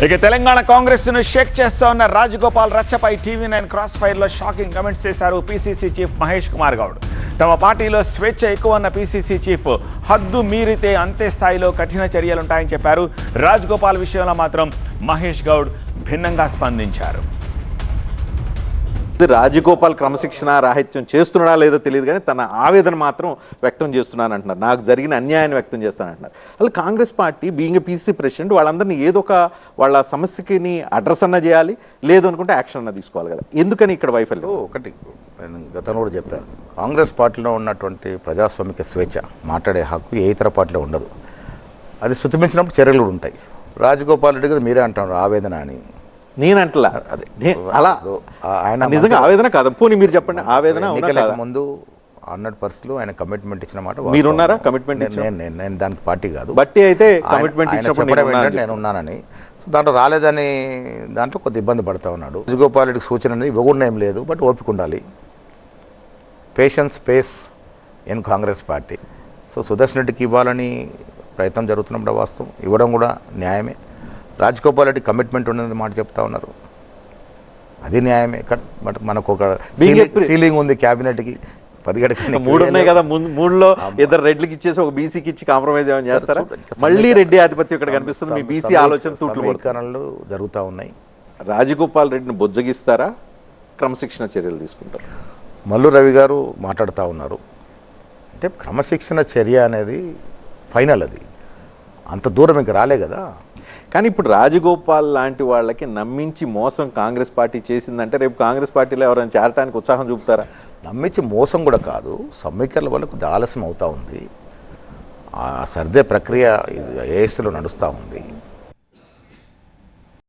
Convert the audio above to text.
ఇక తెలంగాణ కాంగ్రెస్ ను షేక్ చేస్తూ ఉన్న రాజగోపాల్ రచ్చపై టీవీ9 క్రాస్ ఫైర్ లో షాకింగ్ కమెంట్స్ చేశారు పీసీసీ చీఫ్ మహేష్ కుమార్ గౌడ్. తమ పార్టీలో స్వేచ్ఛ ఎక్కువ ఉన్న పీసీసీ చీఫ్ హద్దు మీరితే అంతే స్థాయిలో కఠిన చర్యలుంటాయని చెప్పారు. రాజగోపాల్ విషయంలో మాత్రం మహేష్ గౌడ్ భిన్నంగా స్పందించారు. రాజగోపాల్ క్రమశిక్షణ రాహిత్యం చేస్తున్నాడా లేదో తెలియదు, కానీ తన ఆవేదన మాత్రం వ్యక్తం చేస్తున్నాను అంటున్నారు. నాకు జరిగిన అన్యాయాన్ని వ్యక్తం చేస్తానంటున్నారు. అలా Congress party being PCC president వాళ్ళందరినీ ఏదో ఒక వాళ్ళ సమస్యకి అడ్రస్ అన్న చేయాలి, లేదు అనుకుంటే యాక్షన్ అన్న తీసుకోవాలి కదా. ఎందుకని ఇక్కడ వైఫల్యం? ఒకటి నేను గతంలో కూడా చెప్పాను, కాంగ్రెస్ పార్టీలో ఉన్నటువంటి ప్రజాస్వామిక స్వేచ్ఛ, మాట్లాడే హక్కు ఏ ఇతర పార్టీలో ఉండదు. అది శృతిమించినప్పుడు చర్యలు ఉంటాయి. రాజగోపాల్ రెడ్డి గారు మీరే అంటున్నారు ఆవేదన అని. నేనంటలా అలా ఆయన నిజంగా ఆవేదన కాదు. పోనీ మీరు చెప్పండి, ఆవేదన ముందు 100% ఆయన కమిట్మెంట్ ఇచ్చిన మాట మీరున్నారా? కమిట్మెంట్ నేను దానికి పార్టీ కాదు, బట్టి అయితే కమిట్మెంట్ ఇచ్చినప్పుడు నేను ఉన్నానని. సో దాంట్లో రాలేదని దాంట్లో కొద్ది ఇబ్బంది పడుతూ ఉన్నాడు. రాజగోపాల్ రెడ్డికి సూచన అనేది ఇవ్వకుండా ఏం లేదు, బట్ ఓపిక ఉండాలి. Patience space in Congress party. So Sudarshan రెడ్డికి ఇవ్వాలని ప్రయత్నం జరుగుతున్నప్పుడు వాస్తవం, ఇవ్వడం కూడా న్యాయమే. రాజగోపాల్ రెడ్డి కమిట్మెంట్ ఉన్నది మాట చెప్తా ఉన్నారు, అది న్యాయమే. బట్ మనకు ఒక సీలింగ్ ఉంది క్యాబినెట్కి, 10 గంటకి 3 ఉన్నాయి కదా. 3లో ఇద్దరు రెడ్లకి ఇచ్చేసి ఒక బీసీకి ఇచ్చి కాంప్రమైజ్ ఏమైనా చేస్తారా? మళ్ళీ రెడ్డి ఆధిపత్యం ఇక్కడ కనిపిస్తుంది. మీ బీసీ ఆలోచన సమీకరణలు జరుగుతూ ఉన్నాయి. రాజగోపాల్ రెడ్డిని బుజ్జగిస్తారా, క్రమశిక్షణ చర్యలు తీసుకుంటారు? మల్లు రవి గారు మాట్లాడుతూ ఉన్నారు. అంటే క్రమశిక్షణ చర్య అనేది ఫైనల్, అది అంత దూరం ఇంక రాలే కదా. కానీ ఇప్పుడు రాజగోపాల్ లాంటి వాళ్ళకి నమ్మించి మోసం కాంగ్రెస్ పార్టీ చేసిందంటే రేపు కాంగ్రెస్ పార్టీలో ఎవరైనా చేరటానికి ఉత్సాహం చూపుతారా? నమ్మించి మోసం కూడా కాదు, సమీకరణ వల్ల కొద్దిగా ఆలస్యం అవుతూ ఉంది. ఆ సర్దే ప్రక్రియ ఏఎస్లో నడుస్తూ ఉంది.